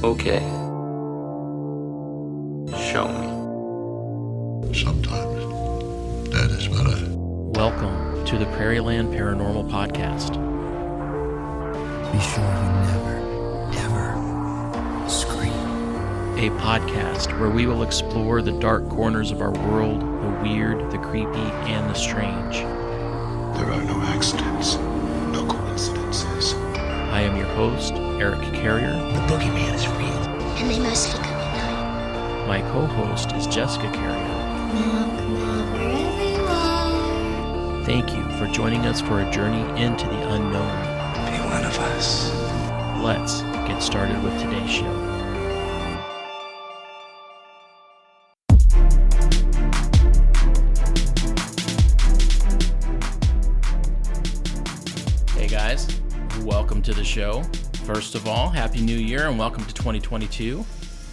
Okay. Show me. Sometimes that is better. Welcome to the Prairieland Paranormal Podcast. Be sure you never, ever scream. A podcast where we will explore the dark corners of our world, the weird, the creepy, and the strange. There are no accidents, no coincidences. I am your host, Eric Carrier. The boogeyman is real. And they mostly come at night. My co-host is Jessica Carrier. Knock, knock, wherever you are. Thank you for joining us for a journey into the unknown. Be one of us. Let's get started with today's show. Hey guys, welcome to the show. First of all, Happy New Year and welcome to 2022.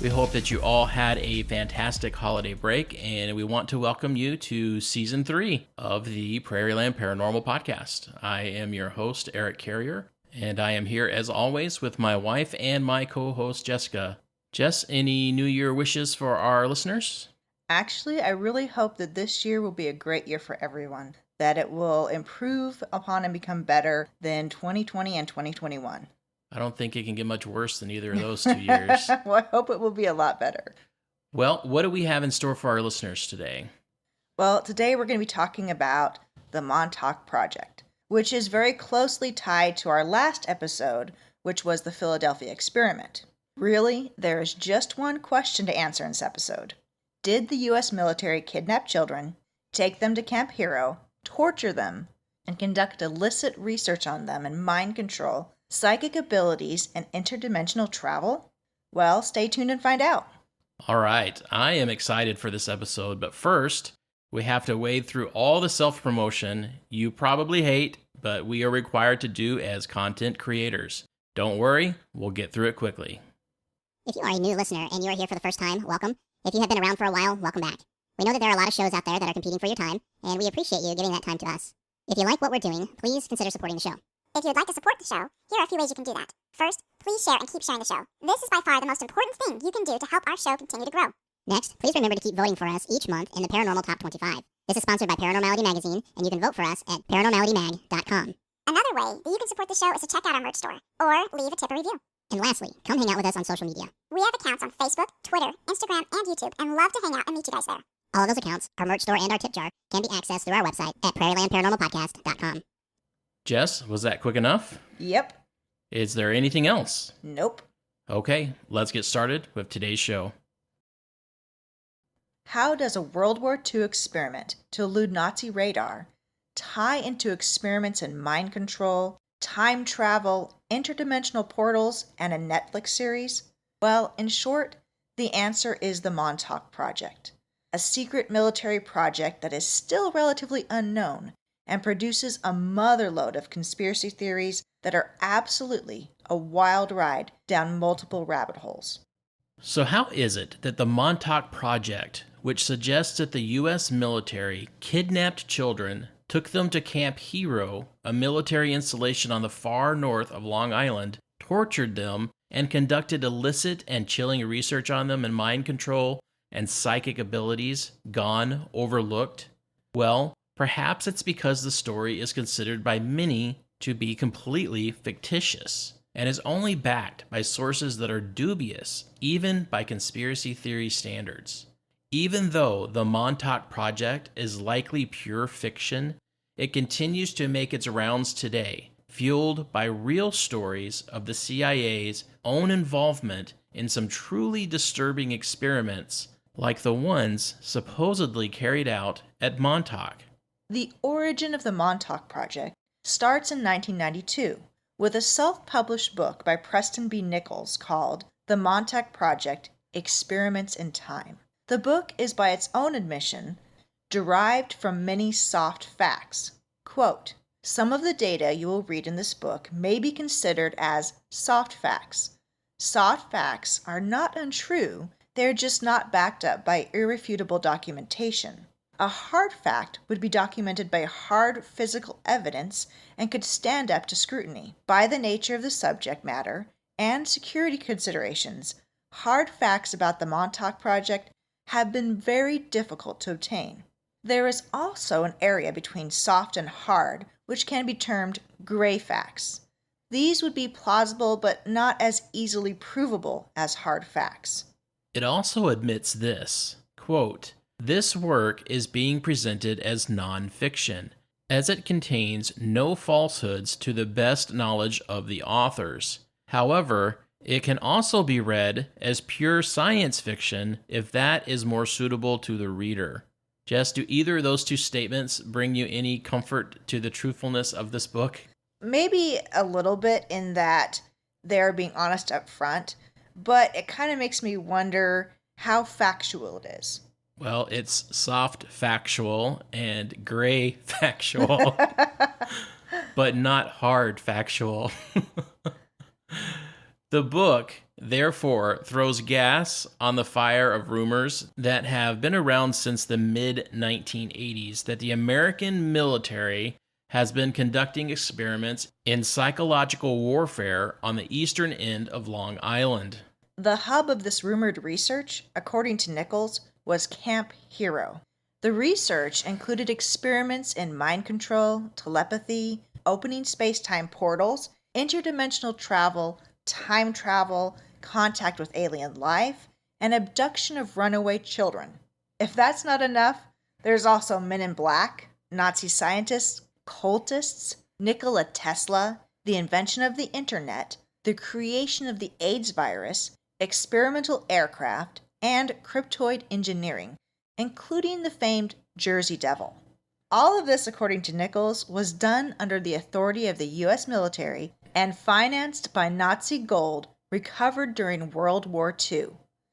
We hope that you all had a fantastic holiday break, and we want to welcome you to Season 3 of the Prairieland Paranormal Podcast. I am your host, Eric Carrier, and I am here as always with my wife and my co-host, Jessica. Jess, any New Year wishes for our listeners? Actually, I really hope that this year will be a great year for everyone, that it will improve upon and become better than 2020 and 2021. I don't think it can get much worse than either of those 2 years. Well, I hope it will be a lot better. Well, what do we have in store for our listeners today? Well, today we're going to be talking about the Montauk Project, which is very closely tied to our last episode, which was the Philadelphia experiment. Really, there is just one question to answer in this episode. Did the U.S. military kidnap children, take them to Camp Hero, torture them, and conduct illicit research on them and mind control, psychic abilities, and interdimensional travel? Well, stay tuned and find out. All right, I am excited for this episode, but first, we have to wade through all the self-promotion you probably hate, but we are required to do as content creators. Don't worry, we'll get through it quickly. If you are a new listener and you are here for the first time, welcome. If you have been around for a while, welcome back. We know that there are a lot of shows out there that are competing for your time, and we appreciate you giving that time to us. If you like what we're doing, please consider supporting the show. If you'd like to support the show, here are a few ways you can do that. First, please share and keep sharing the show. This is by far the most important thing you can do to help our show continue to grow. Next, please remember to keep voting for us each month in the Paranormal Top 25. This is sponsored by Paranormality Magazine, and you can vote for us at paranormalitymag.com. Another way that you can support the show is to check out our merch store, or leave a tip or review. And lastly, come hang out with us on social media. We have accounts on Facebook, Twitter, Instagram, and YouTube, and love to hang out and meet you guys there. All of those accounts, our merch store, and our tip jar can be accessed through our website at prairielandparanormalpodcast.com. Jess, was that quick enough? Yep. Is there anything else? Nope. Okay, let's get started with today's show. How does a World War II experiment to elude Nazi radar tie into experiments in mind control, time travel, interdimensional portals, and a Netflix series? Well, in short, the answer is the Montauk Project, a secret military project that is still relatively unknown and produces a motherload of conspiracy theories that are absolutely a wild ride down multiple rabbit holes. So how is it that the Montauk Project, which suggests that the U.S. military kidnapped children, took them to Camp Hero, a military installation on the far north of Long Island, tortured them, and conducted illicit and chilling research on them and mind control and psychic abilities, gone overlooked? Well, perhaps it's because the story is considered by many to be completely fictitious and is only backed by sources that are dubious, even by conspiracy theory standards. Even though the Montauk Project is likely pure fiction, it continues to make its rounds today, fueled by real stories of the CIA's own involvement in some truly disturbing experiments, like the ones supposedly carried out at Montauk. The origin of the Montauk Project starts in 1992 with a self-published book by Preston Nichols called The Montauk Project: Experiments in Time. The book is, by its own admission, derived from many soft facts. Quote, "Some of the data you will read in this book may be considered as soft facts. Soft facts are not untrue, they're just not backed up by irrefutable documentation. A hard fact would be documented by hard physical evidence and could stand up to scrutiny. By the nature of the subject matter and security considerations, hard facts about the Montauk Project have been very difficult to obtain. There is also an area between soft and hard, which can be termed gray facts. These would be plausible but not as easily provable as hard facts. It also admits this, quote, "This work is being presented as nonfiction, as it contains no falsehoods to the best knowledge of the authors. However, it can also be read as pure science fiction if that is more suitable to the reader." Jess, do either of those two statements bring you any comfort to the truthfulness of this book? Maybe a little bit in that they're being honest up front, but it kind of makes me wonder how factual it is. Well, it's soft factual and gray factual, but not hard factual. The book, therefore, throws gas on the fire of rumors that have been around since the mid-1980s that the American military has been conducting experiments in psychological warfare on the eastern end of Long Island. The hub of this rumored research, according to Nichols, was Camp Hero. The research included experiments in mind control, telepathy, opening space-time portals, interdimensional travel, time travel, contact with alien life, and abduction of runaway children. If that's not enough, there's also Men in Black, Nazi scientists, cultists, Nikola Tesla, the invention of the internet, the creation of the AIDS virus, experimental aircraft, and cryptoid engineering, including the famed Jersey Devil. All of this, according to Nichols, was done under the authority of the U.S. military and financed by Nazi gold recovered during World War II.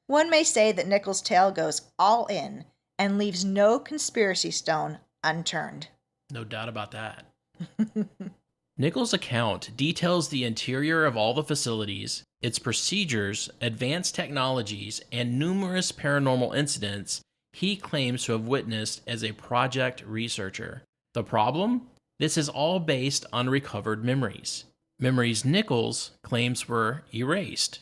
One may say that Nichols' tale goes all in and leaves no conspiracy stone unturned. No doubt about that. Nichols' account details the interior of all the facilities, its procedures, advanced technologies, and numerous paranormal incidents he claims to have witnessed as a project researcher. The problem? This is all based on recovered memories. Memories Nichols claims were erased.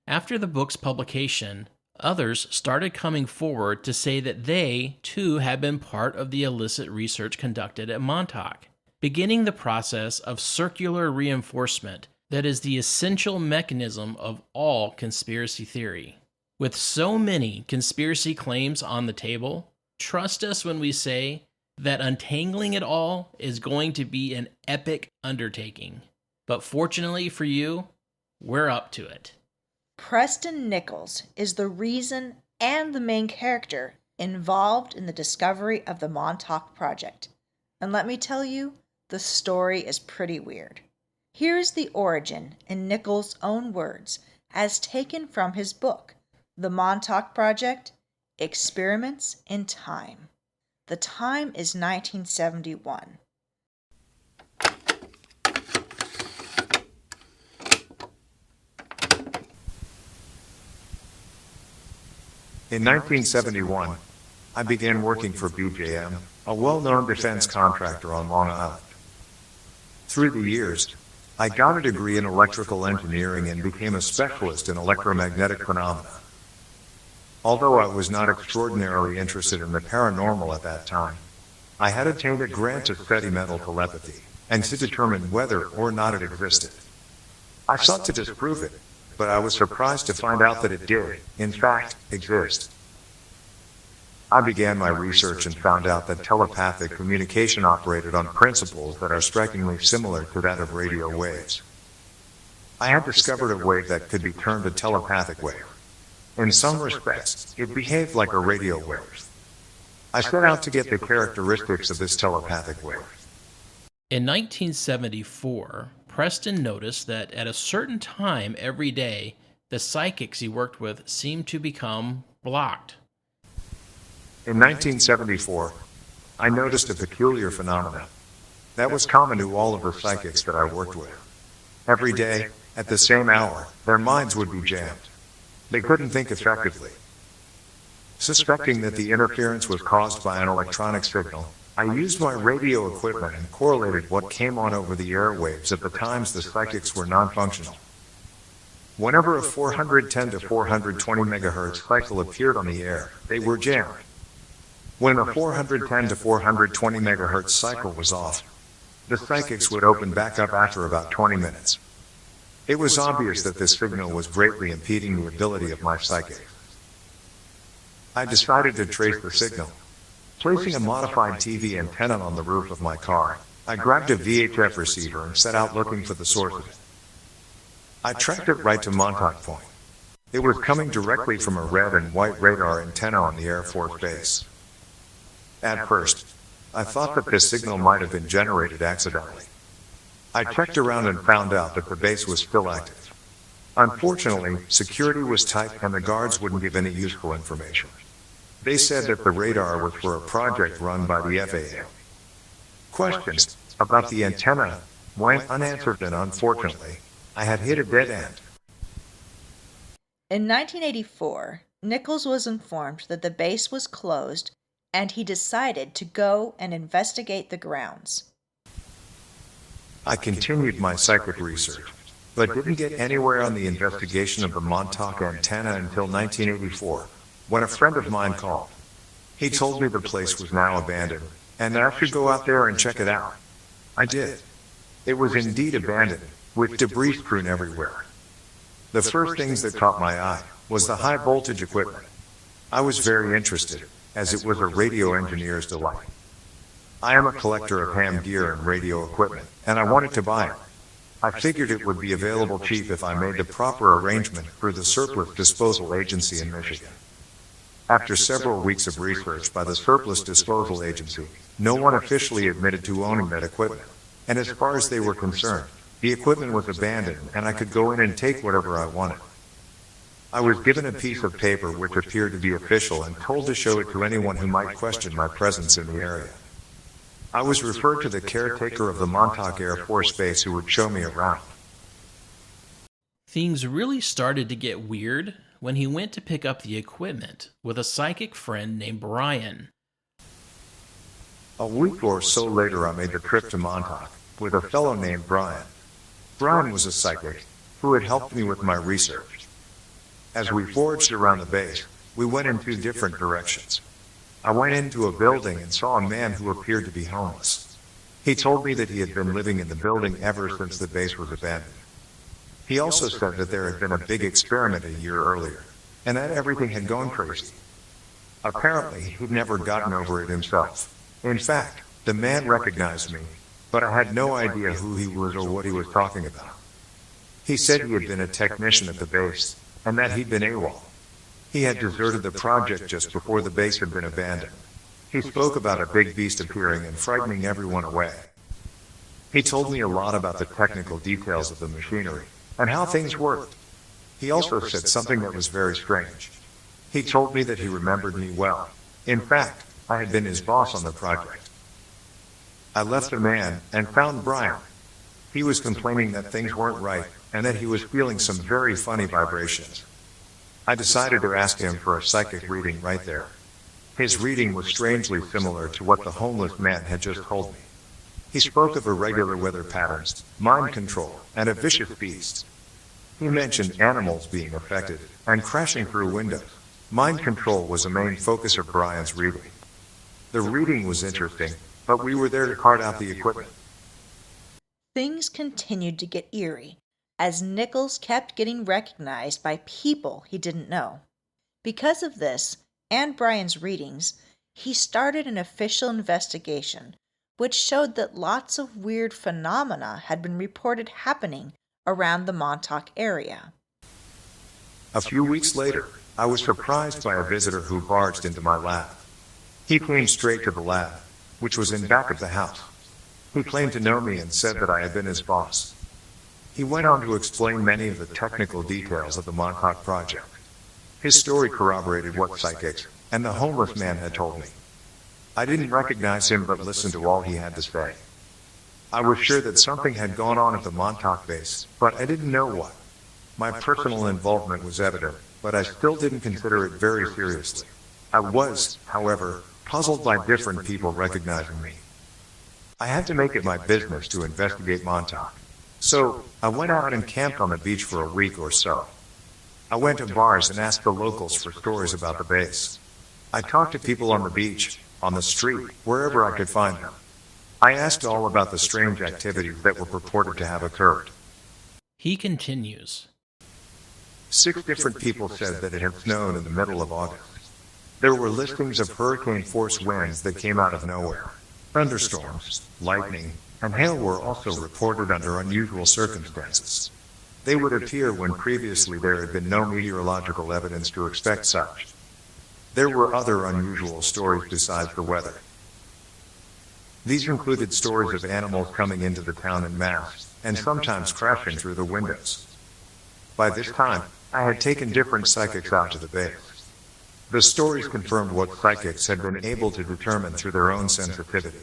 After the book's publication, others started coming forward to say that they, too, had been part of the illicit research conducted at Montauk, beginning the process of circular reinforcement that is the essential mechanism of all conspiracy theory. With so many conspiracy claims on the table, trust us when we say that untangling it all is going to be an epic undertaking. But fortunately for you, we're up to it. Preston Nichols is the reason and the main character involved in the discovery of the Montauk Project. And let me tell you, the story is pretty weird. Here's the origin in Nichols' own words, as taken from his book, The Montauk Project, Experiments in Time. The time is 1971. In 1971, I began working for BJM, a well-known defense contractor on Long Island. Through the years, I got a degree in electrical engineering and became a specialist in electromagnetic phenomena. Although I was not extraordinarily interested in the paranormal at that time, I had obtained a grant to study mental telepathy and to determine whether or not it existed. I sought to disprove it, but I was surprised to find out that it did, in fact, exist. I began my research and found out that telepathic communication operated on principles that are strikingly similar to that of radio waves. I had discovered a wave that could be termed a telepathic wave. In some respects, it behaved like a radio wave. I set out to get the characteristics of this telepathic wave. In 1974, Preston noticed that at a certain time every day, the psychics he worked with seemed to become blocked. In 1974, I noticed a peculiar phenomenon that was common to all of the psychics that I worked with. Every day, at the same hour, their minds would be jammed. They couldn't think effectively. Suspecting that the interference was caused by an electronic signal, I used my radio equipment and correlated what came on over the airwaves at the times the psychics were non-functional. Whenever a 410 to 420 megahertz cycle appeared on the air, they were jammed. When a 410 to 420 megahertz cycle was off, the psychics would open back up after about 20 minutes. It was obvious that this signal was greatly impeding the ability of my psychics. I decided to trace the signal. Placing a modified TV antenna on the roof of my car, I grabbed a VHF receiver and set out looking for the source of it. I tracked it right to Montauk Point. It was coming directly from a red and white radar antenna on the Air Force Base. At first, I thought that this signal might have been generated accidentally. I checked around and found out that the base was still active. Unfortunately, security was tight and the guards wouldn't give any useful information. They said that the radar was for a project run by the FAA. Questions about the antenna went unanswered, and unfortunately, I had hit a dead end. In 1984, Nichols was informed that the base was closed, and he decided to go and investigate the grounds. I continued my psychic research, but didn't get anywhere on the investigation of the Montauk antenna until 1984, when a friend of mine called. He told me the place was now abandoned, and I should go out there and check it out. I did. It was indeed abandoned, with debris strewn everywhere. The first things that caught my eye was the high voltage equipment. I was very interested, as it was a radio engineer's delight. I am a collector of ham gear and radio equipment, and I wanted to buy it. I figured it would be available cheap if I made the proper arrangement through the Surplus Disposal Agency in Michigan. After several weeks of research by the Surplus Disposal Agency, no one officially admitted to owning that equipment, and as far as they were concerned, the equipment was abandoned and I could go in and take whatever I wanted. I was given a piece of paper which appeared to be official and told to show it to anyone who might question my presence in the area. I was referred to the caretaker of the Montauk Air Force Base who would show me around. Things really started to get weird when he went to pick up the equipment with a psychic friend named Brian. A week or so later, I made the trip to Montauk with a fellow named Brian. Brian was a psychic who had helped me with my research. As we foraged around the base, we went in two different directions. I went into a building and saw a man who appeared to be homeless. He told me that he had been living in the building ever since the base was abandoned. He also said that there had been a big experiment a year earlier, and that everything had gone crazy. Apparently, he'd never gotten over it himself. In fact, the man recognized me, but I had no idea who he was or what he was talking about. He said he had been a technician at the base, and that he'd been AWOL. He had deserted the project just before the base had been abandoned. He spoke about a big beast appearing and frightening everyone away. He told me a lot about the technical details of the machinery and how things worked. He also said something that was very strange. He told me that he remembered me well. In fact, I had been his boss on the project. I left the man and found Brian. He was complaining that things weren't right and that he was feeling some very funny vibrations. I decided to ask him for a psychic reading right there. His reading was strangely similar to what the homeless man had just told me. He spoke of irregular weather patterns, mind control, and a vicious beast. He mentioned animals being affected and crashing through windows. Mind control was a main focus of Brian's reading. The reading was interesting, but we were there to cart out the equipment. Things continued to get eerie as Nichols kept getting recognized by people he didn't know. Because of this, and Brian's readings, he started an official investigation, which showed that lots of weird phenomena had been reported happening around the Montauk area. A few weeks later, I was surprised by a visitor who barged into my lab. He came straight to the lab, which was in back of the house. He claimed to know me and said that I had been his boss. He went on to explain many of the technical details of the Montauk Project. His story corroborated what psychics and the homeless man had told me. I didn't recognize him but listened to all he had to say. I was sure that something had gone on at the Montauk base, but I didn't know what. My personal involvement was evident, but I still didn't consider it very seriously. I was, however, puzzled by different people recognizing me. I had to make it my business to investigate Montauk, So, I went out and camped on the beach for a week or so. I went to bars and asked the locals for stories about the base. I talked to people on the beach, on the street, wherever I could find them. I asked all about the strange activities that were purported to have occurred. He continues. 6 different people said that it had snowed in the middle of August. There were listings of hurricane-force winds that came out of nowhere. Thunderstorms, lightning, and hail were also reported under unusual circumstances. They would appear when previously there had been no meteorological evidence to expect such. There were other unusual stories besides the weather. These included stories of animals coming into the town en masse, and sometimes crashing through the windows. By this time, I had taken different psychics out to the base. The stories confirmed what psychics had been able to determine through their own sensitivity.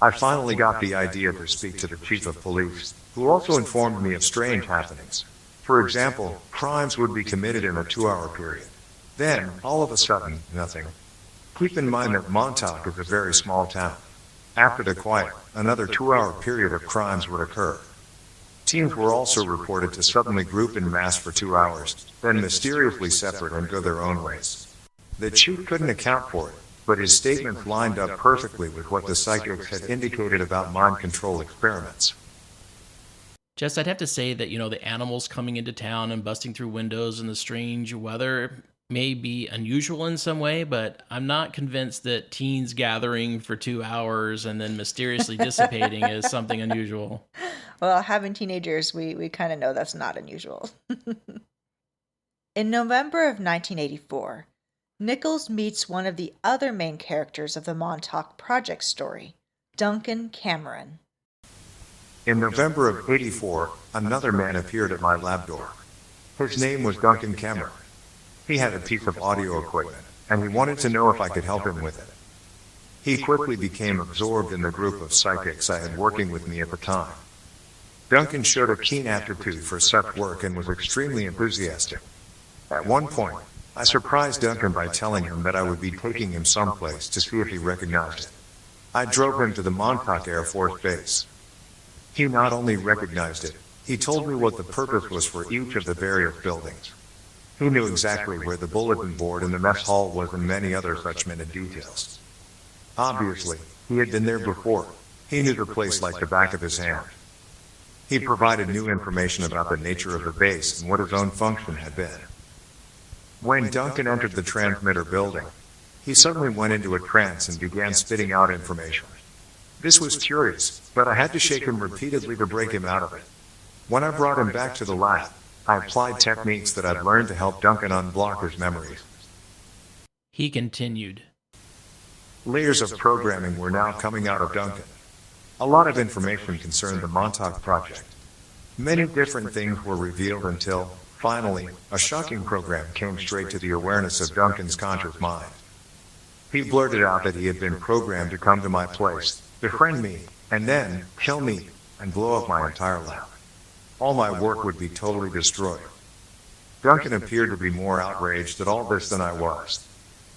I finally got the idea to speak to the chief of police, who also informed me of strange happenings. For example, crimes would be committed in a 2-hour period. Then, all of a sudden, nothing. Keep in mind that Montauk is a very small town. After the quiet, another 2-hour period of crimes would occur. Teams were also reported to suddenly group in mass for 2 hours, then mysteriously separate and go their own ways. The chief couldn't account for it, but his statements lined up perfectly with what the psychics had indicated about mind control experiments. Jess, I'd have to say that, the animals coming into town and busting through windows and the strange weather may be unusual in some way, but I'm not convinced that teens gathering for 2 hours and then mysteriously dissipating is something unusual. Well, having teenagers, we kind of know that's not unusual. In November of 1984, Nichols meets one of the other main characters of the Montauk Project story, Duncan Cameron. In November of '84, another man appeared at my lab door. His name was Duncan Cameron. He had a piece of audio equipment, and he wanted to know if I could help him with it. He quickly became absorbed in the group of psychics I had working with me at the time. Duncan showed a keen aptitude for such work and was extremely enthusiastic. At one point, I surprised Duncan by telling him that I would be taking him someplace to see if he recognized it. I drove him to the Montauk Air Force Base. He not only recognized it, he told me what the purpose was for each of the various buildings. He knew exactly where the bulletin board and the mess hall was and many other such minute details. Obviously, he had been there before. He knew the place like the back of his hand. He provided new information about the nature of the base and what his own function had been. When Duncan entered the transmitter building, he suddenly went into a trance and began spitting out information. This was curious, but I had to shake him repeatedly to break him out of it. When I brought him back to the lab, I applied techniques that I'd learned to help Duncan unblock his memories. He continued. Layers of programming were now coming out of Duncan. A lot of information concerned the Montauk Project. Many different things were revealed until, finally, a shocking program came straight to the awareness of Duncan's conscious mind. He blurted out that he had been programmed to come to my place, befriend me, and then kill me and blow up my entire lab. All my work would be totally destroyed. Duncan appeared to be more outraged at all this than I was.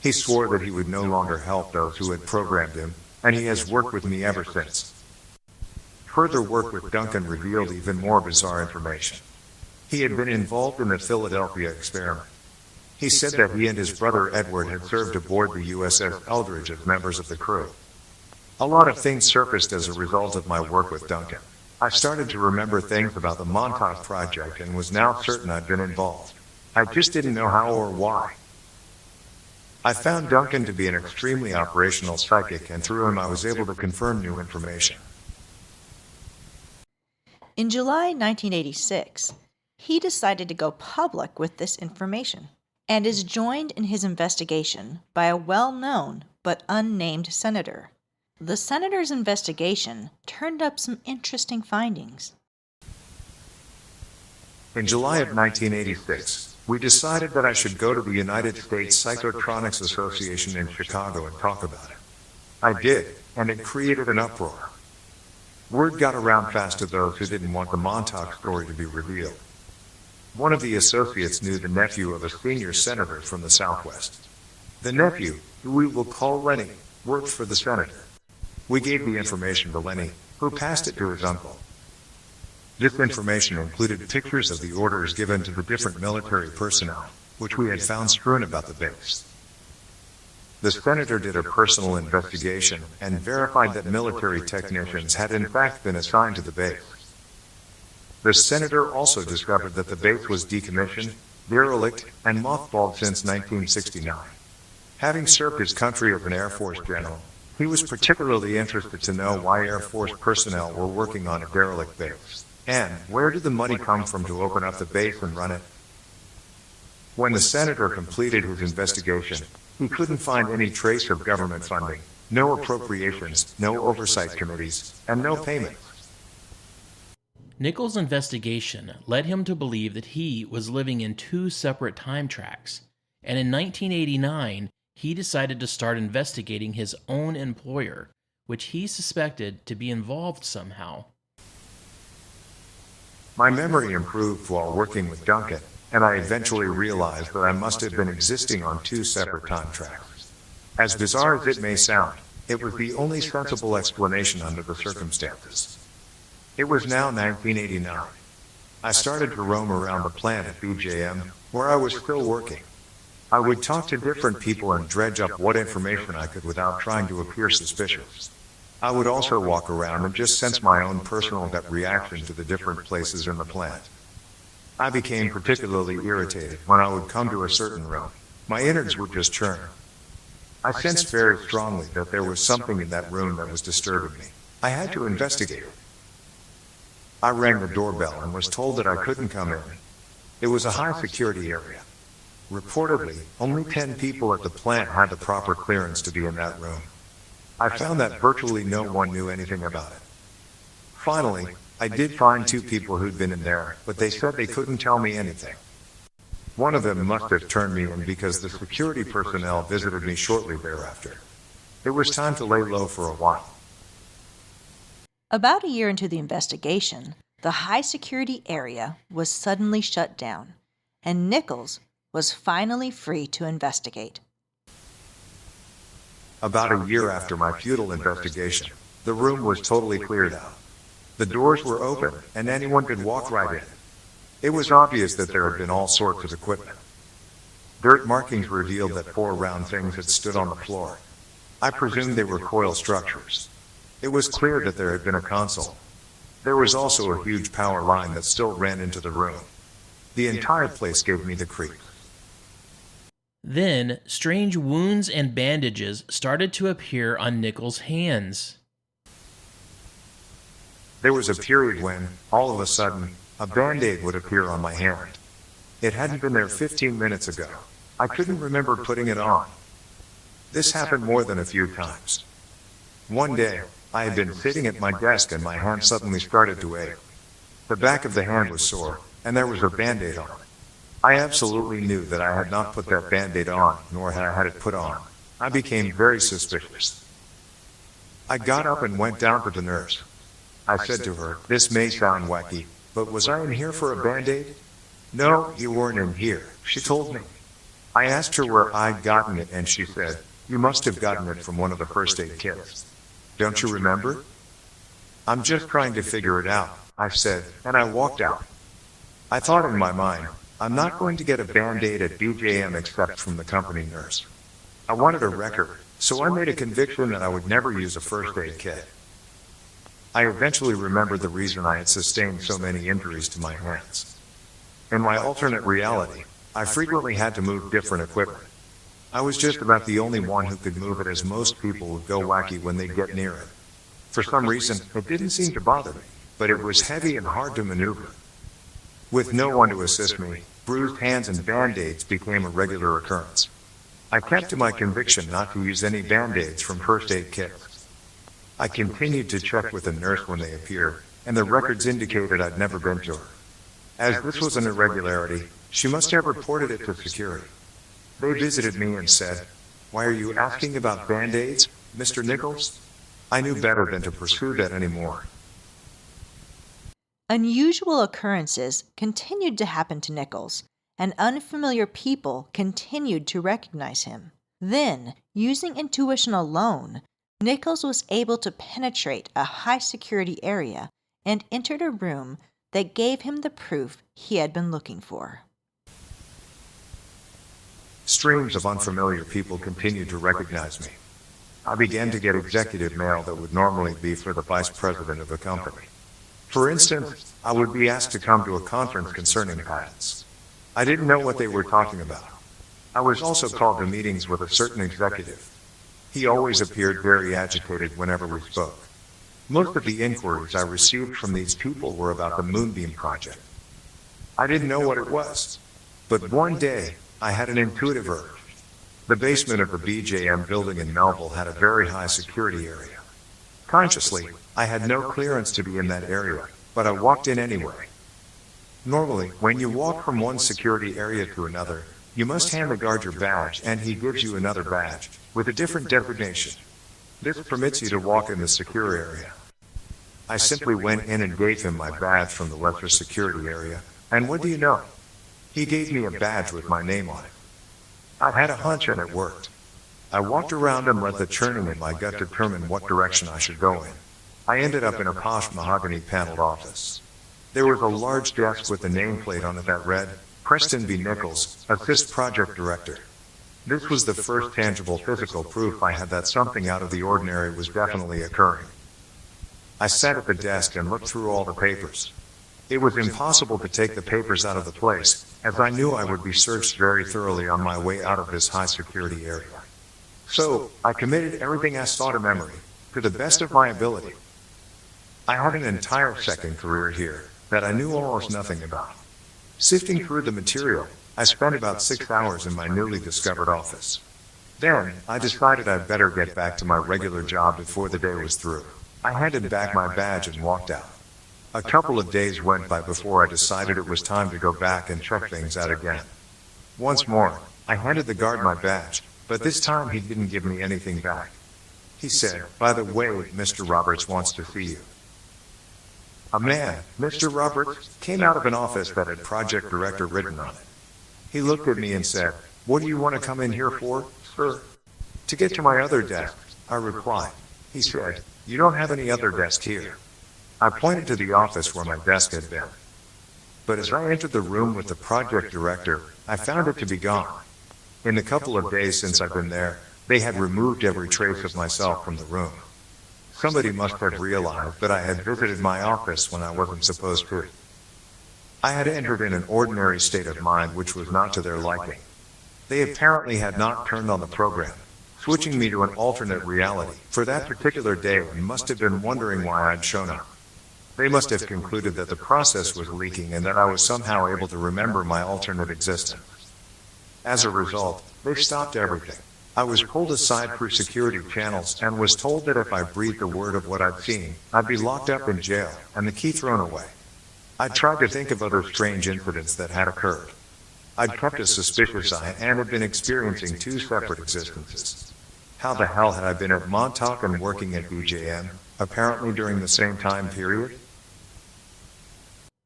He swore that he would no longer help those who had programmed him, and he has worked with me ever since. Further work with Duncan revealed even more bizarre information. He had been involved in the Philadelphia experiment. He said that he and his brother Edward had served aboard the USS Eldridge as members of the crew. A lot of things surfaced as a result of my work with Duncan. I started to remember things about the Montauk Project and was now certain I'd been involved. I just didn't know how or why. I found Duncan to be an extremely operational psychic, and through him I was able to confirm new information. In July 1986, he decided to go public with this information and is joined in his investigation by a well-known but unnamed senator. The senator's investigation turned up some interesting findings. In July of 1986, we decided that I should go to the United States Psychotronics Association in Chicago and talk about it. I did, and it created an uproar. Word got around fast to those who didn't want the Montauk story to be revealed. One of the associates knew the nephew of a senior senator from the Southwest. The nephew, who we will call Lenny, worked for the senator. We gave the information to Lenny, who passed it to his uncle. This information included pictures of the orders given to the different military personnel, which we had found strewn about the base. The senator did a personal investigation and verified that military technicians had in fact been assigned to the base. The senator also discovered that the base was decommissioned, derelict, and mothballed since 1969. Having served his country as an Air Force general, he was particularly interested to know why Air Force personnel were working on a derelict base, and where did the money come from to open up the base and run it. When the senator completed his investigation, he couldn't find any trace of government funding, no appropriations, no oversight committees, and no payments. Nichols' investigation led him to believe that he was living in two separate time tracks, and in 1989, he decided to start investigating his own employer, which he suspected to be involved somehow. My memory improved while working with Duncan, and I eventually realized that I must have been existing on two separate time tracks. As bizarre as it may sound, it was the only sensible explanation under the circumstances. It was now 1989. I started to roam around the plant at BJM, where I was still working. I would talk to different people and dredge up what information I could without trying to appear suspicious. I would also walk around and just sense my own personal gut reaction to the different places in the plant. I became particularly irritated when I would come to a certain room. My innards would just churn. I sensed very strongly that there was something in that room that was disturbing me. I had to investigate it. I rang the doorbell and was told that I couldn't come in. It was a high security area. Reportedly, only 10 people at the plant had the proper clearance to be in that room. I found that virtually no one knew anything about it. Finally, I did find two people who'd been in there, but they said they couldn't tell me anything. One of them must have turned me in because the security personnel visited me shortly thereafter. It was time to lay low for a while. About a year into the investigation, the high security area was suddenly shut down, and Nichols was finally free to investigate. About a year after my futile investigation, the room was totally cleared out. The doors were open, and anyone could walk right in. It was obvious that there had been all sorts of equipment. Dirt markings revealed that 4 round things had stood on the floor. I presumed they were coil structures. It was clear that there had been a console. There was also a huge power line that still ran into the room. The entire place gave me the creeps. Then, strange wounds and bandages started to appear on Nichols' hands. There was a period when, all of a sudden, a Band-Aid would appear on my hand. It hadn't been there 15 minutes ago. I couldn't remember putting it on. This happened more than a few times. One day, I had been sitting at my desk and my hand suddenly started to ache. The back of the hand was sore, and there was a Band-Aid on it. I absolutely knew that I had not put that Band-Aid on, nor had I had it put on. I became very suspicious. I got up and went down to the nurse. I said to her, "This may sound wacky, but was I in here for a Band-Aid?" "No, you weren't in here," she told me. I asked her where I'd gotten it, and she said, "You must have gotten it from one of the first aid kits. Don't you remember?" "I'm just trying to figure it out," I said, and I walked out. I thought in my mind, I'm not going to get a Band-Aid at BJM except from the company nurse. I wanted a record, so I made a conviction that I would never use a first aid kit. I eventually remembered the reason I had sustained so many injuries to my hands. In my alternate reality, I frequently had to move different equipment. I was just about the only one who could move it, as most people would go wacky when they get near it. For some reason, it didn't seem to bother me, but it was heavy and hard to maneuver. With no one to assist me, bruised hands and Band-Aids became a regular occurrence. I kept to my conviction not to use any Band-Aids from first aid kits. I continued to check with the nurse when they appeared, and the records indicated I'd never been to her. As this was an irregularity, she must have reported it to security. They visited me and said, "Why are you asking about Band-Aids, Mr. Nichols?" I knew better than to pursue that anymore. Unusual occurrences continued to happen to Nichols, and unfamiliar people continued to recognize him. Then, using intuition alone, Nichols was able to penetrate a high-security area and entered a room that gave him the proof he had been looking for. Streams of unfamiliar people continued to recognize me. I began to get executive mail that would normally be for the vice president of a company. For instance, I would be asked to come to a conference concerning patents. I didn't know what they were talking about. I was also called to meetings with a certain executive. He always appeared very agitated whenever we spoke. Most of the inquiries I received from these people were about the Moonbeam Project. I didn't know what it was, but one day I had an intuitive urge. The basement of the BJM building in Melville had a very high security area. Consciously, I had no clearance to be in that area, but I walked in anyway. Normally, when you walk from one security area to another, you must hand the guard your badge, and he gives you another badge with a different designation. This permits you to walk in the secure area. I simply went in and gave him my badge from the lesser security area, and what do you know? He gave me a badge with my name on it. I had a hunch and it worked. I walked around and let the churning in my gut determine what direction I should go in. I ended up in a posh mahogany paneled office. There was a large desk with a nameplate on it that read, Preston Nichols, Assist Project Director. This was the first tangible physical proof I had that something out of the ordinary was definitely occurring. I sat at the desk and looked through all the papers. It was impossible to take the papers out of the place, as I knew I would be searched very thoroughly on my way out of this high security area. So, I committed everything I saw to memory, to the best of my ability. I had an entire second career here that I knew almost nothing about. Sifting through the material, I spent about 6 hours in my newly discovered office. Then, I decided I'd better get back to my regular job before the day was through. I handed back my badge and walked out. A couple of days went by before I decided it was time to go back and check things out again. Once more, I handed the guard my badge, but this time he didn't give me anything back. He said, "By the way, Mr. Roberts wants to see you." A man, Mr. Roberts, came out of an office that had Project Director written on it. He looked at me and said, "What do you want to come in here for, sir?" "To get to my other desk," I replied. He said, "You don't have any other desk here." I pointed to the office where my desk had been. But as I entered the room with the project director, I found it to be gone. In the couple of days since I've been there, they had removed every trace of myself from the room. Somebody must have realized that I had visited my office when I wasn't supposed to. I had entered in an ordinary state of mind which was not to their liking. They apparently had not turned on the program, switching me to an alternate reality for that particular day, and must have been wondering why I'd shown up. They must have concluded that the process was leaking and that I was somehow able to remember my alternate existence. As a result, they stopped everything. I was pulled aside through security channels and was told that if I breathed a word of what I'd seen, I'd be locked up in jail and the key thrown away. I tried to think of other strange incidents that had occurred. I'd kept a suspicious eye and had been experiencing 2 separate existences. How the hell had I been at Montauk and working at BJM, apparently during the same time period?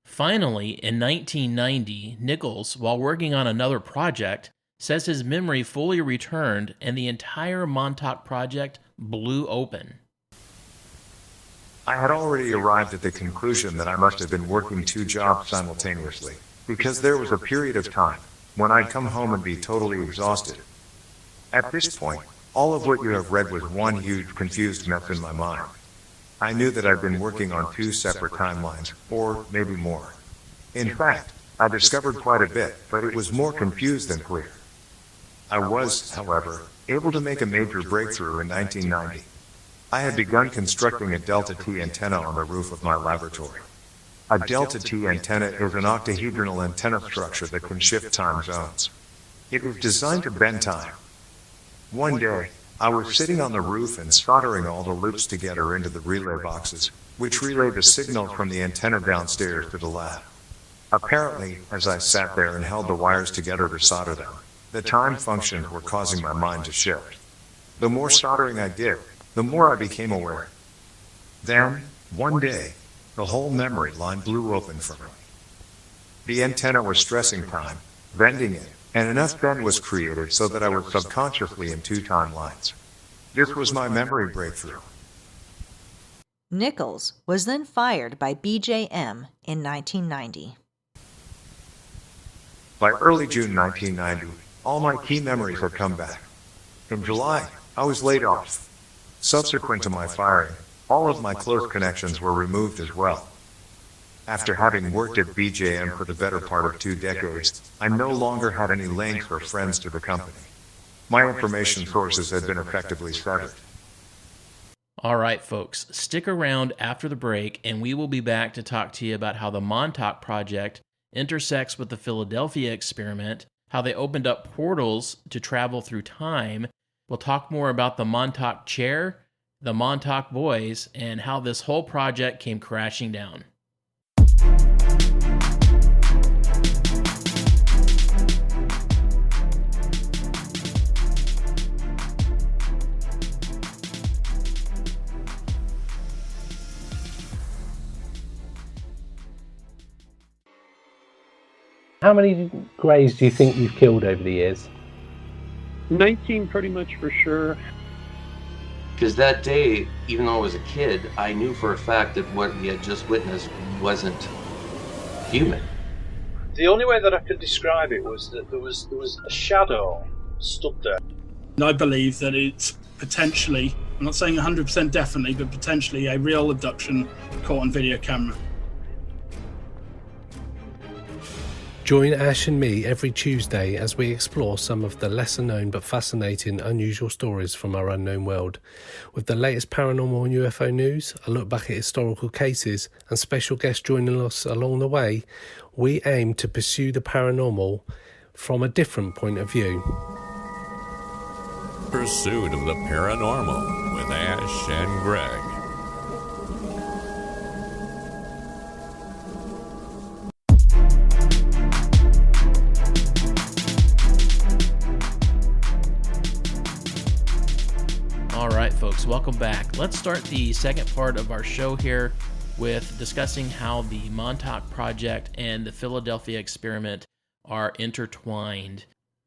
Finally, in 1990, Nichols, while working on another project, says his memory fully returned and the entire Montauk Project blew open. I had already arrived at the conclusion that I must have been working 2 jobs simultaneously, because there was a period of time when I'd come home and be totally exhausted. At this point, all of what you have read was one huge confused mess in my mind. I knew that I'd been working on 2 separate timelines, or maybe more. In fact, I discovered quite a bit, but it was more confused than clear. I was, however, able to make a major breakthrough in 1990. I had begun constructing a Delta T antenna on the roof of my laboratory. A Delta T antenna is an octahedral antenna structure that can shift time zones. It was designed to bend time. One day, I was sitting on the roof and soldering all the loops together into the relay boxes, which relayed the signals from the antenna downstairs to the lab. Apparently, as I sat there and held the wires together to solder them, the time functions were causing my mind to shift. The more soldering I did, the more I became aware. Then, one day, the whole memory line blew open for me. The antenna was stressing time, bending it, and enough bend was created so that I was subconsciously in 2 timelines. This was my memory breakthrough. Nichols was then fired by BJM in 1990. By early June 1990, all my key memories had come back. In July, I was laid off. Subsequent to my firing, all of my close connections were removed as well. After having worked at BJM for the better part of 2 decades, I no longer had any links or friends to the company. My information sources had been effectively severed. All right, folks, stick around after the break, and we will be back to talk to you about how the Montauk Project intersects with the Philadelphia experiment, how they opened up portals to travel through time. We'll talk more about the Montauk Chair, the Montauk Boys, and how this whole project came crashing down. How many greys do you think you've killed over the years? 19 pretty much for sure. Because that day, even though I was a kid, I knew for a fact that what we had just witnessed wasn't human. The only way that I could describe it was that there was a shadow stood there. And I believe that it's potentially, I'm not saying 100% definitely, but potentially a real abduction caught on video camera. Join Ash and me every Tuesday as we explore some of the lesser known but fascinating unusual stories from our unknown world. With the latest paranormal and UFO news, a look back at historical cases, and special guests joining us along the way, we aim to pursue the paranormal from a different point of view. Pursuit of the Paranormal with Ash and Greg. All right, folks, welcome back. Let's start the second part of our show here with discussing how the Montauk Project and the Philadelphia experiment are intertwined.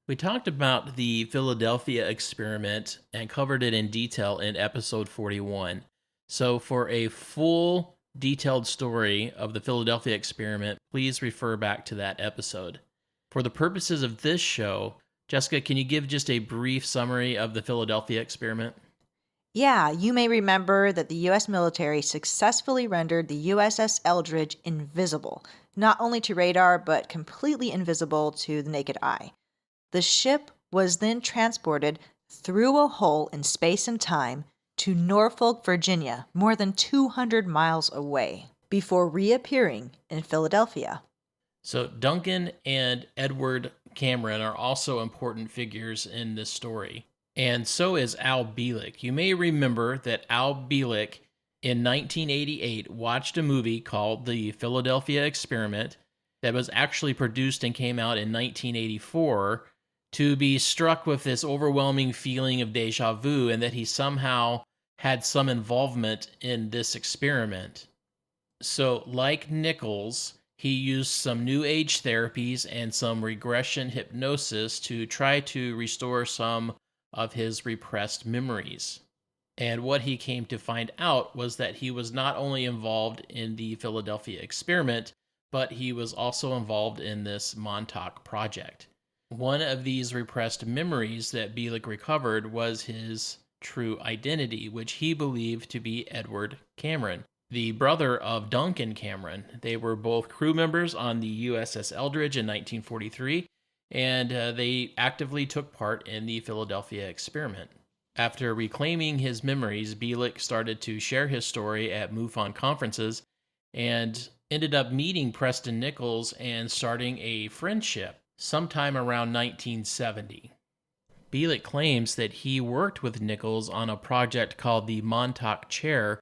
We talked about the Philadelphia experiment and covered it in detail in episode 41. So for a full detailed story of the Philadelphia experiment, please refer back to that episode. For the purposes of this show, Jessica, can you give just a brief summary of the Philadelphia experiment? Yeah, you may remember that the U.S. military successfully rendered the USS Eldridge invisible, not only to radar, but completely invisible to the naked eye. The ship was then transported through a hole in space and time to Norfolk, Virginia, more than 200 miles away, before reappearing in Philadelphia. So Duncan and Edward Cameron are also important figures in this story. And so is Al Bilik. You may remember that Al Bilik in 1988 watched a movie called The Philadelphia Experiment that was actually produced and came out in 1984 to be struck with this overwhelming feeling of deja vu and that he somehow had some involvement in this experiment. So, like Nichols, he used some New Age therapies and some regression hypnosis to try to restore some of his repressed memories. And what he came to find out was that he was not only involved in the Philadelphia experiment, but he was also involved in this Montauk Project. One of these repressed memories that Bilik recovered was his true identity, which he believed to be Edward Cameron, the brother of Duncan Cameron. They were both crew members on the USS Eldridge in 1943, and they actively took part in the Philadelphia experiment. After reclaiming his memories, Bilik started to share his story at MUFON conferences and ended up meeting Preston Nichols and starting a friendship sometime around 1970. Bilik claims that he worked with Nichols on a project called the Montauk Chair,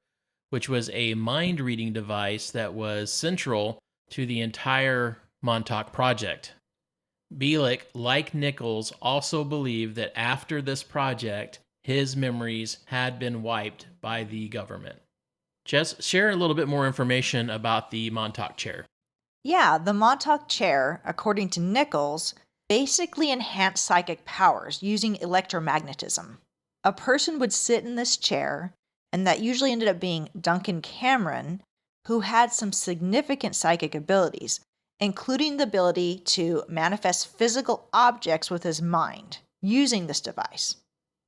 which was a mind-reading device that was central to the entire Montauk Project. Bilik, like Nichols, also believed that after this project, his memories had been wiped by the government. Jess, share a little bit more information about the Montauk Chair. Yeah, the Montauk Chair, according to Nichols, basically enhanced psychic powers using electromagnetism. A person would sit in this chair and that usually ended up being Duncan Cameron, who had some significant psychic abilities, including the ability to manifest physical objects with his mind using this device.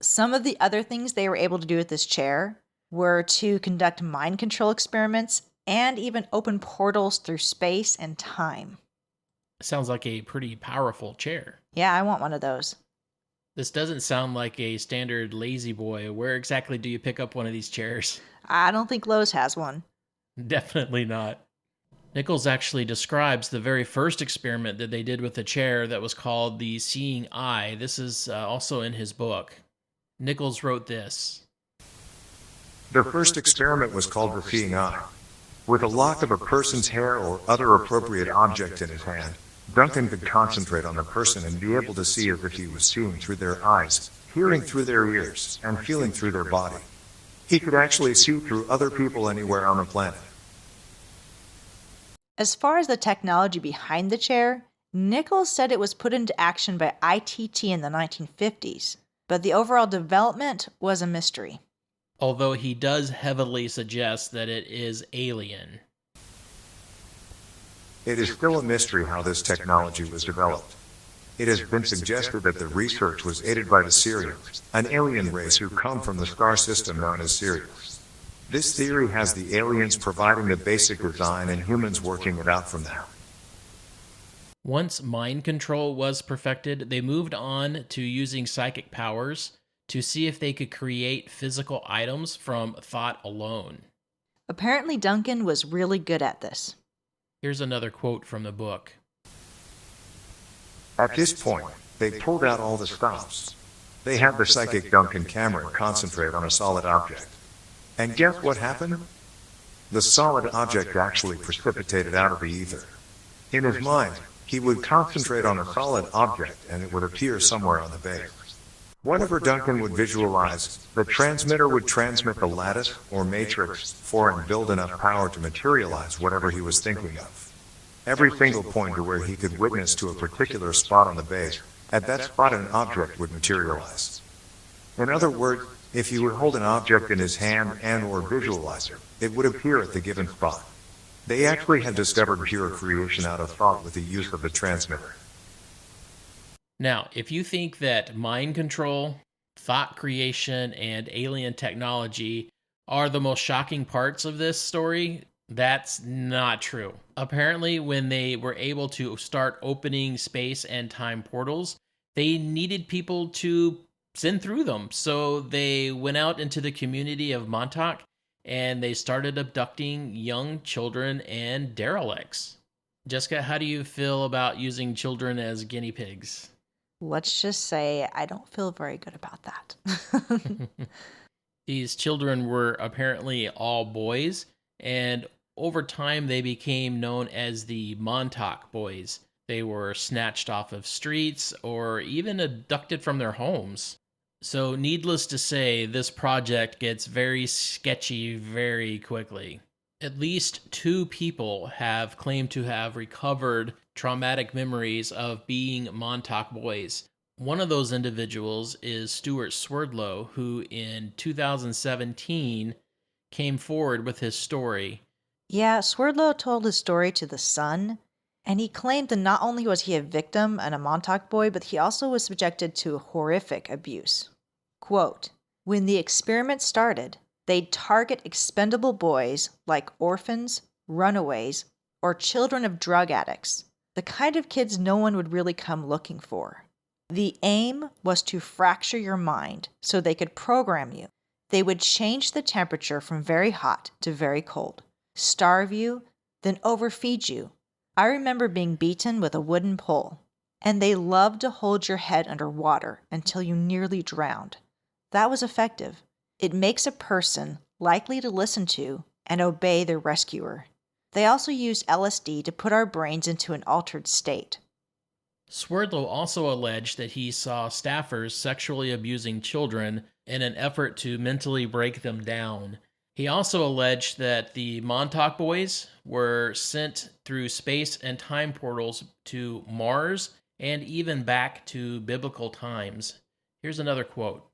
Some of the other things they were able to do with this chair were to conduct mind control experiments and even open portals through space and time. Sounds like a pretty powerful chair. Yeah, I want one of those. This doesn't sound like a standard lazy boy. Where exactly do you pick up one of these chairs? I don't think Lowe's has one. Definitely not. Nichols actually describes the very first experiment that they did with the chair that was called the seeing eye. This is also in his book. Nichols wrote this. The first experiment was called the seeing eye. With a lock of a person's hair or other appropriate object in his hand, Duncan could concentrate on the person and be able to see as if he was seeing through their eyes, hearing through their ears, and feeling through their body. He could actually see through other people anywhere on the planet. As far as the technology behind the chair, Nichols said it was put into action by ITT in the 1950s, but the overall development was a mystery. Although he does heavily suggest that it is alien. It is still a mystery how this technology was developed. It has been suggested that the research was aided by the Sirians, an alien race who come from the star system known as Sirius. This theory has the aliens providing the basic design and humans working it out from there. Once mind control was perfected, they moved on to using psychic powers to see if they could create physical items from thought alone. Apparently, Duncan was really good at this. Here's another quote from the book. At this point, they pulled out all the stops. They had the psychic Duncan Cameron concentrate on a solid object. And guess what happened? The solid object actually precipitated out of the ether. In his mind, he would concentrate on a solid object and it would appear somewhere on the base. Whenever Duncan would visualize, the transmitter would transmit the lattice or matrix for and build enough power to materialize whatever he was thinking of. Every single point to where he could witness to a particular spot on the base, at that spot an object would materialize. In other words, if he would hold an object in his hand and or visualize it would appear at the given spot. They actually had discovered pure creation out of thought with the use of the transmitter. Now, if you think that mind control, thought creation, and alien technology are the most shocking parts of this story, that's not true. Apparently, when they were able to start opening space and time portals, they needed people to send through them. So they went out into the community of Montauk and they started abducting young children and derelicts. Jessica, how do you feel about using children as guinea pigs? Let's just say I don't feel very good about that. These children were apparently all boys, and over time they became known as the Montauk Boys. They were snatched off of streets or even abducted from their homes. So needless to say, this project gets very sketchy very quickly. At least 2 people have claimed to have recovered traumatic memories of being Montauk Boys. One of those individuals is Stuart Swerdlow, who in 2017 came forward with his story. Yeah, Swerdlow told his story to The Sun, and he claimed that not only was he a victim and a Montauk boy, but he also was subjected to horrific abuse. Quote, "When the experiment started, they'd target expendable boys like orphans, runaways, or children of drug addicts, the kind of kids no one would really come looking for. The aim was to fracture your mind so they could program you. They would change the temperature from very hot to very cold, starve you, then overfeed you. I remember being beaten with a wooden pole, and they loved to hold your head under water until you nearly drowned. That was effective. It makes a person likely to listen to and obey their rescuer. They also used LSD to put our brains into an altered state." Swerdlow also alleged that he saw staffers sexually abusing children in an effort to mentally break them down. He also alleged that the Montauk Boys were sent through space and time portals to Mars and even back to biblical times. Here's another quote.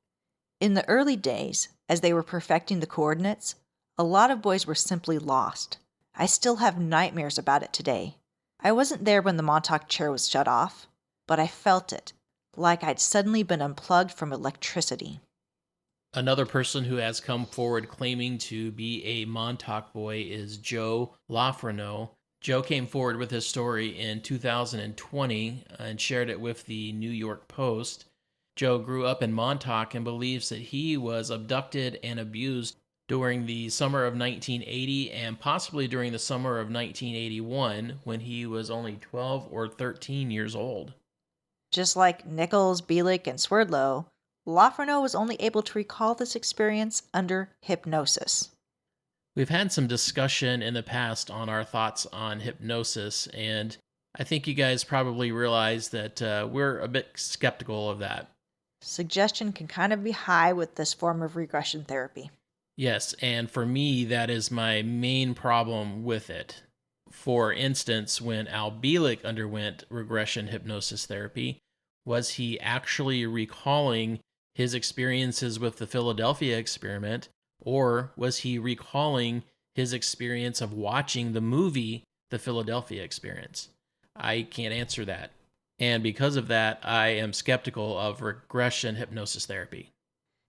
"In the early days, as they were perfecting the coordinates, a lot of boys were simply lost. I still have nightmares about it today. I wasn't there when the Montauk Chair was shut off, but I felt it, like I'd suddenly been unplugged from electricity. Another person who has come forward claiming to be a Montauk boy is Joe Lofreno. Joe came forward with his story in 2020 and shared it with the New York Post. Joe grew up in Montauk and believes that he was abducted and abused during the summer of 1980 and possibly during the summer of 1981 when he was only 12 or 13 years old. Just like Nichols, Bilik, and Swerdlow, Lofreno was only able to recall this experience under hypnosis. We've had some discussion in the past on our thoughts on hypnosis, and I think you guys probably realize that we're a bit skeptical of that. Suggestion can kind of be high with this form of regression therapy. Yes, and for me, that is my main problem with it. For instance, when Al Bilik underwent regression hypnosis therapy, was he actually recalling his experiences with the Philadelphia experiment, or was he recalling his experience of watching the movie The Philadelphia Experience? I can't answer that. And because of that, I am skeptical of regression hypnosis therapy.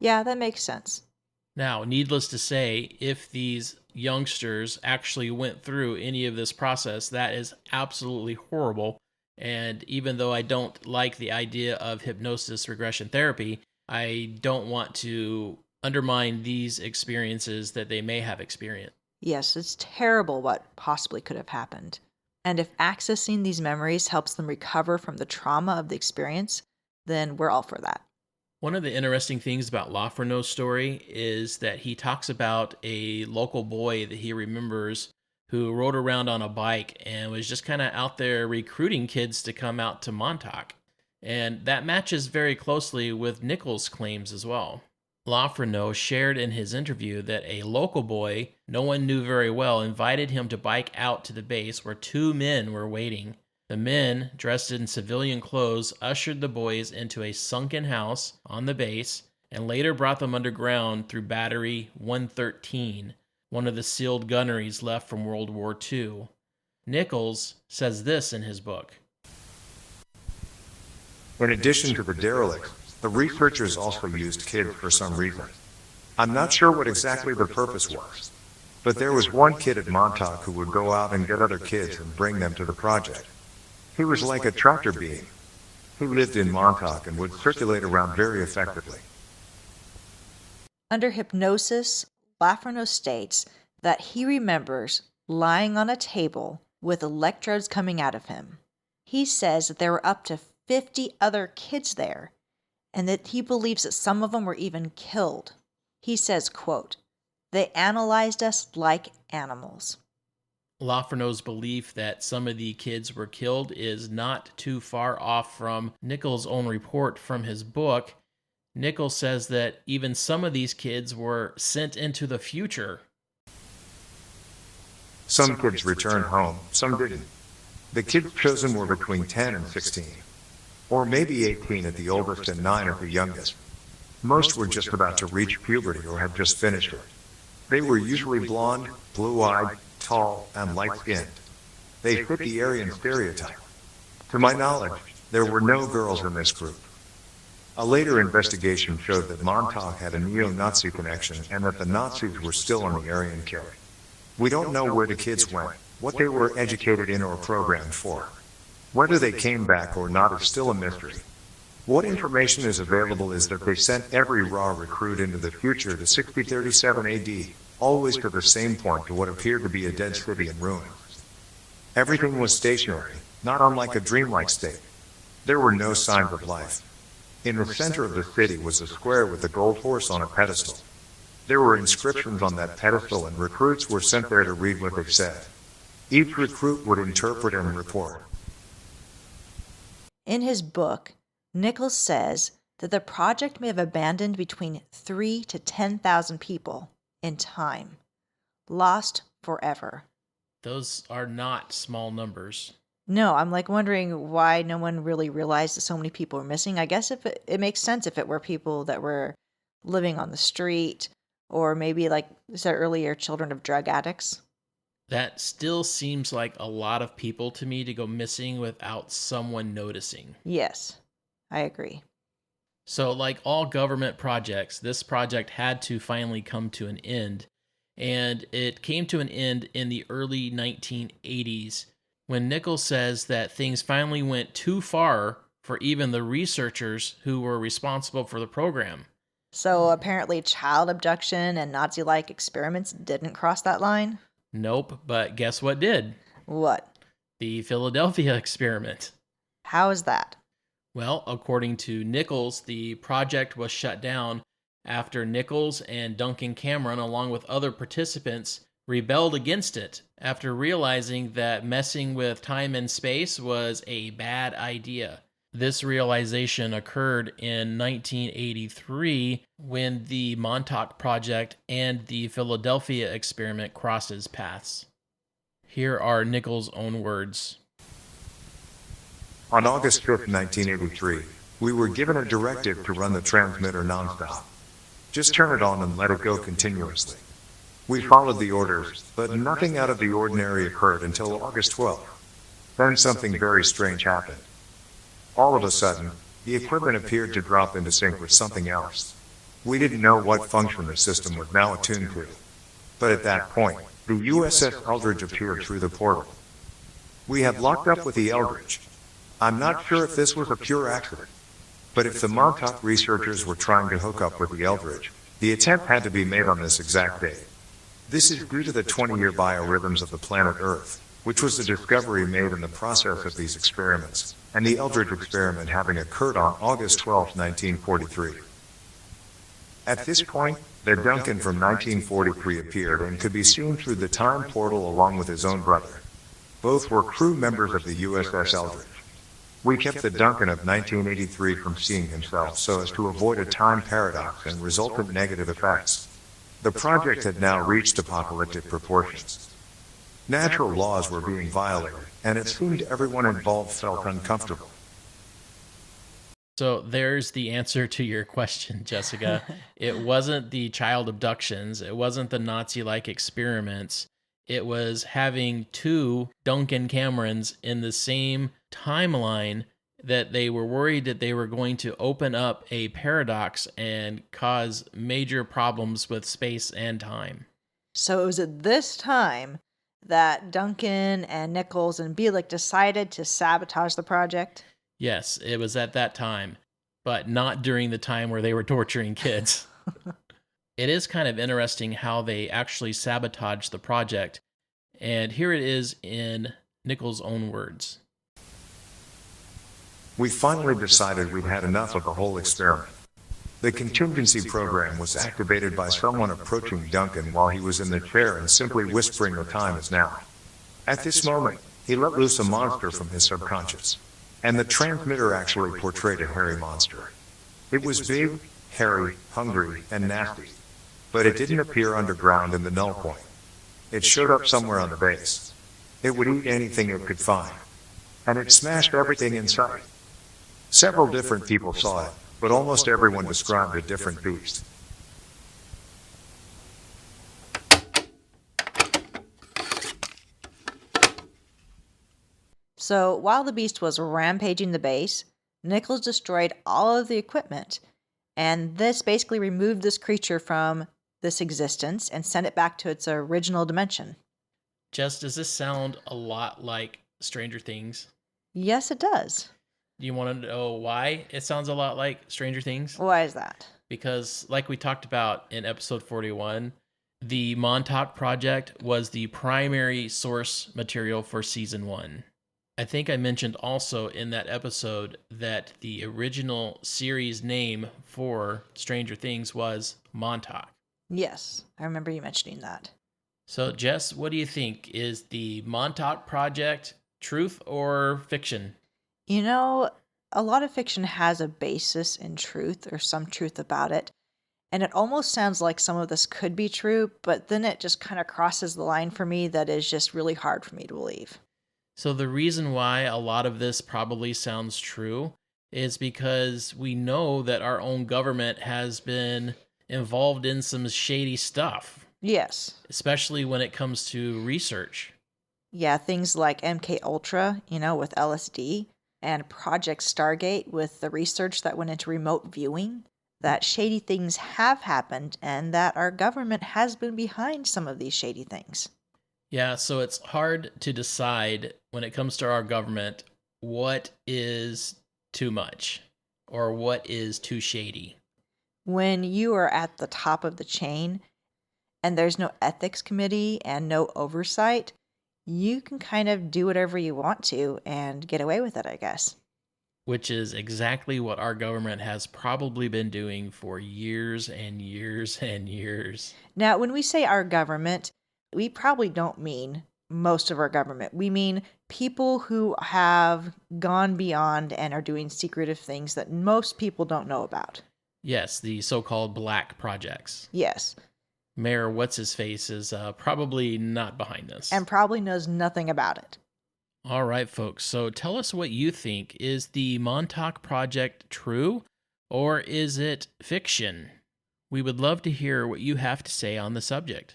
Yeah, that makes sense. Now, needless to say, if these youngsters actually went through any of this process, that is absolutely horrible. And even though I don't like the idea of hypnosis regression therapy, I don't want to undermine these experiences that they may have experienced. Yes, it's terrible what possibly could have happened. And if accessing these memories helps them recover from the trauma of the experience, then we're all for that. One of the interesting things about Lofreno's story is that he talks about a local boy that he remembers who rode around on a bike and was just kind of out there recruiting kids to come out to Montauk. And that matches very closely with Nichols' claims as well. Lofreno shared in his interview that a local boy no one knew very well invited him to bike out to the base where two men were waiting. The men, dressed in civilian clothes, ushered the boys into a sunken house on the base and later brought them underground through Battery 113, one of the sealed gunneries left from World War II. Nichols says this in his book. In addition to the derelicts, the researchers also used kids for some reason. I'm not sure what exactly the purpose was, but there was one kid at Montauk who would go out and get other kids and bring them to the project. He was like a tractor beam. He lived in Montauk and would circulate around very effectively. Under hypnosis, Lofreno states that he remembers lying on a table with electrodes coming out of him. He says that there were up to 50 other kids there, and that he believes that some of them were even killed. He says, quote, "They analyzed us like animals." Lofreno's belief that some of the kids were killed is not too far off from Nichols' own report from his book. Nichols says that even some of these kids were sent into the future. Some kids returned home, some didn't. The kids chosen were between 10 and 16, or maybe 18 at the oldest and 9 at the youngest. Most were just about to reach puberty or had just finished it. They were usually blonde, blue-eyed, tall, and light-skinned. They fit the Aryan stereotype. To my knowledge, there were no girls in this group. A later investigation showed that Montauk had a neo-Nazi connection and that the Nazis were still on the Aryan kill. We don't know where the kids went, what they were educated in or programmed for. Whether they came back or not is still a mystery. What information is available is that they sent every raw recruit into the future to 6037 AD, always to the same point, to what appeared to be a dead city in ruins. Everything was stationary, not unlike a dreamlike state. There were no signs of life. In the center of the city was a square with a gold horse on a pedestal. There were inscriptions on that pedestal, and recruits were sent there to read what they said. Each recruit would interpret and report. In his book, Nichols says that the project may have abandoned between 3,000 to 10,000 people in time, lost forever. Those are not small numbers. No, I'm wondering why no one really realized that so many people were missing. I guess if it makes sense if it were people that were living on the street Or maybe, like you said earlier, children of drug addicts? That still seems like a lot of people to me to go missing without someone noticing. Yes, I agree. So, like all government projects, this project had to finally come to an end. And it came to an end in the early 1980s when Nichols says that things finally went too far for even the researchers who were responsible for the program. So apparently child abduction and Nazi-like experiments didn't cross that line? Nope, but guess what did? What? The Philadelphia experiment. How is that? Well, according to Nichols, the project was shut down after Nichols and Duncan Cameron, along with other participants, rebelled against it after realizing that messing with time and space was a bad idea. This realization occurred in 1983 when the Montauk Project and the Philadelphia experiment crosses paths. Here are Nichols' own words. On August 5th, 1983, we were given a directive to run the transmitter nonstop. Just turn it on and let it go continuously. We followed the orders, but nothing out of the ordinary occurred until August 12th. Then something very strange happened. All of a sudden, the equipment appeared to drop into sync with something else. We didn't know what function the system was now attuned to. But at that point, the USS Eldridge appeared through the portal. We had locked up with the Eldridge. I'm not sure if this was a pure accident, but if the Montauk researchers were trying to hook up with the Eldridge, the attempt had to be made on this exact date. This is due to the 20-year biorhythms of the planet Earth, which was a discovery made in the process of these experiments, and the Eldridge experiment having occurred on August 12, 1943. At this point, the Duncan from 1943 appeared and could be seen through the time portal along with his own brother. Both were crew members of the USS Eldridge. We kept the Duncan of 1983 from seeing himself so as to avoid a time paradox and resultant negative effects. The project had now reached apocalyptic proportions. Natural laws were being violated, and it seemed everyone involved felt uncomfortable. So there's the answer to your question, Jessica. It wasn't the child abductions. It wasn't the Nazi-like experiments. It was having two Duncan Camerons in the same timeline that they were worried that they were going to open up a paradox and cause major problems with space and time. So it was at this time that Duncan and Nichols and Bilik decided to sabotage the project? Yes, it was at that time, but not during the time where they were torturing kids. It is kind of interesting how they actually sabotaged the project, and here it is in Nichols' own words. We finally decided we'd had enough of the whole experiment. The contingency program was activated by someone approaching Duncan while he was in the chair and simply whispering the time is now. At this moment, he let loose a monster from his subconscious, and the transmitter actually portrayed a hairy monster. It was big, hairy, hungry, and nasty, but it didn't appear underground in the null point. It showed up somewhere on the base. It would eat anything it could find, and it smashed everything in sight. Several different people saw it, but almost everyone described a different beast. So while the beast was rampaging the base, Nichols destroyed all of the equipment, and this basically removed this creature from this existence and sent it back to its original dimension. Jess, does this sound a lot like Stranger Things? Yes, it does. Do you want to know why it sounds a lot like Stranger Things? Why is that? Because, like we talked about in episode 41, the Montauk Project was the primary source material for season 1. I think I mentioned also in that episode that the original series name for Stranger Things was Montauk. Yes, I remember you mentioning that. So, Jess, what do you think? Is the Montauk Project truth or fiction? You know, a lot of fiction has a basis in truth or some truth about it, and it almost sounds like some of this could be true, but then it just kind of crosses the line for me that is just really hard for me to believe. So the reason why a lot of this probably sounds true is because we know that our own government has been involved in some shady stuff. Yes. Especially when it comes to research. Yeah, things like MK Ultra, with LSD, and Project Stargate with the research that went into remote viewing, that shady things have happened and that our government has been behind some of these shady things. Yeah, so it's hard to decide when it comes to our government what is too much or what is too shady. When you are at the top of the chain and there's no ethics committee and no oversight, you can kind of do whatever you want to and get away with it, I guess. Which is exactly what our government has probably been doing for years and years and years. Now, when we say our government, we probably don't mean most of our government. We mean people who have gone beyond and are doing secretive things that most people don't know about. Yes, the so-called black projects. Yes. Mayor What's-His-Face is probably not behind this. And probably knows nothing about it. All right, folks. So tell us what you think. Is the Montauk Project true or is it fiction? We would love to hear what you have to say on the subject.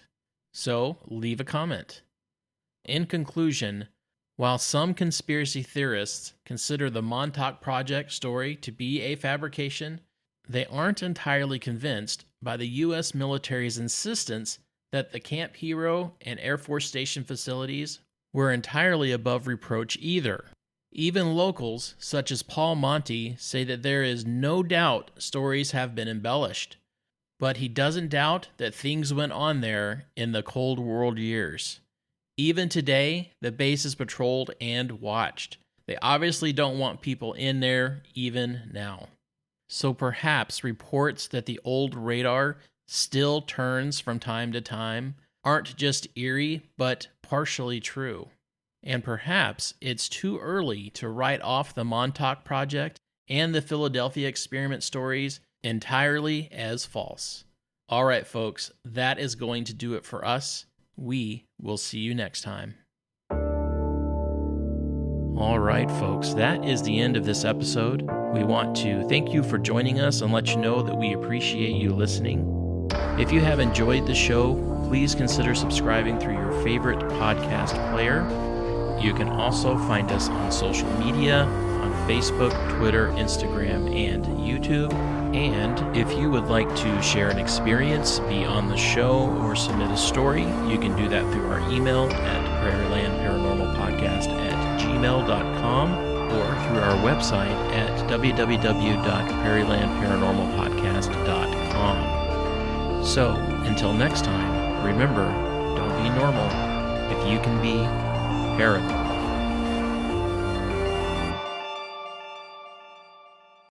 So leave a comment. In conclusion, while some conspiracy theorists consider the Montauk Project story to be a fabrication, they aren't entirely convinced by the U.S. military's insistence that the Camp Hero and Air Force Station facilities were entirely above reproach either. Even locals, such as Paul Monty, say that there is no doubt stories have been embellished. But he doesn't doubt that things went on there in the Cold War years. Even today, the base is patrolled and watched. They obviously don't want people in there even now. So perhaps reports that the old radar still turns from time to time aren't just eerie, but partially true. And perhaps it's too early to write off the Montauk Project and the Philadelphia experiment stories entirely as false. All right, folks, that is going to do it for us. We will see you next time. All right, folks, that is the end of this episode. We want to thank you for joining us and let you know that we appreciate you listening. If you have enjoyed the show, please consider subscribing through your favorite podcast player. You can also find us on social media, on Facebook, Twitter, Instagram, and YouTube. And if you would like to share an experience, be on the show, or submit a story, you can do that through our email at prairielandparanormalpodcast@gmail.com or through our website at www.prairielandparanormalpodcast.com. So, until next time, remember, don't be normal if you can be paranormal.